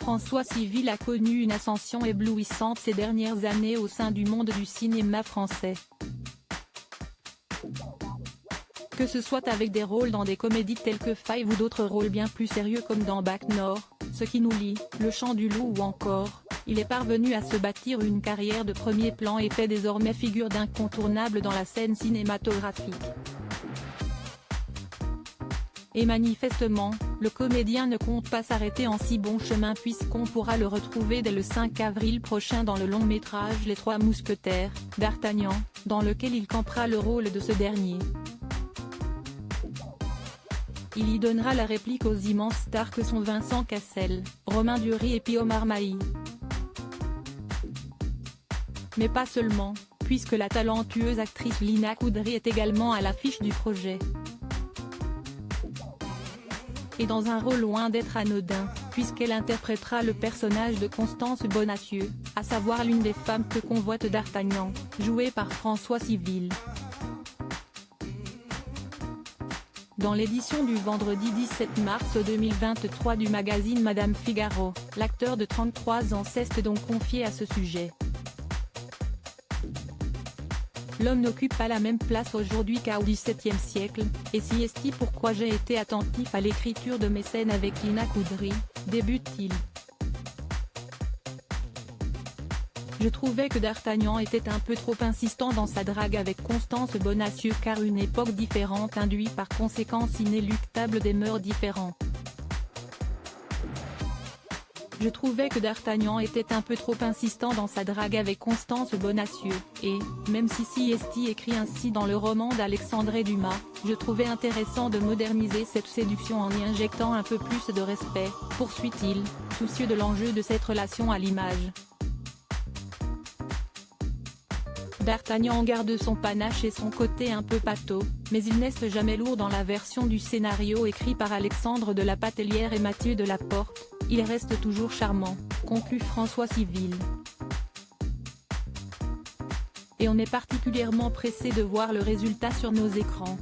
François Civil a connu une ascension éblouissante ces dernières années au sein du monde du cinéma français. Que ce soit avec des rôles dans des comédies telles que Five ou d'autres rôles bien plus sérieux comme dans Bac Nord, Ce qui nous lie, Le Chant du Loup ou encore, il est parvenu à se bâtir une carrière de premier plan et fait désormais figure d'incontournable dans la scène cinématographique. Et manifestement, le comédien ne compte pas s'arrêter en si bon chemin puisqu'on pourra le retrouver dès le 5 avril prochain dans le long-métrage Les Trois Mousquetaires, d'Artagnan, dans lequel il campera le rôle de ce dernier. Il y donnera la réplique aux immenses stars que sont Vincent Cassel, Romain Duris et puis Omar Maï. Mais pas seulement, puisque la talentueuse actrice Lina Koudry est également à l'affiche du projet. Et dans un rôle loin d'être anodin, puisqu'elle interprétera le personnage de Constance Bonacieux, à savoir l'une des femmes que convoite d'Artagnan, jouée par François Civil. Dans l'édition du vendredi 17 mars 2023 du magazine Madame Figaro, l'acteur de 33 ans s'est donc confié à ce sujet. L'homme n'occupe pas la même place aujourd'hui qu'au XVIIe siècle, et si est-il pourquoi j'ai été attentif à l'écriture de mes scènes avec Lina Koudry, débute-t-il. Je trouvais que d'Artagnan était un peu trop insistant dans sa drague avec Constance Bonacieux car une époque différente induit par conséquence inéluctable des mœurs différentes. Je trouvais que d'Artagnan était un peu trop insistant dans sa drague avec Constance Bonacieux, et, même si Siesti écrit ainsi dans le roman d'Alexandre Dumas, je trouvais intéressant de moderniser cette séduction en y injectant un peu plus de respect, poursuit-il, soucieux de l'enjeu de cette relation à l'image. D'Artagnan garde son panache et son côté un peu pâteau, mais il n'est jamais lourd dans la version du scénario écrit par Alexandre de la Patellière et Mathieu Delaporte, il reste toujours charmant, conclut François Civil. Et on est particulièrement pressé de voir le résultat sur nos écrans.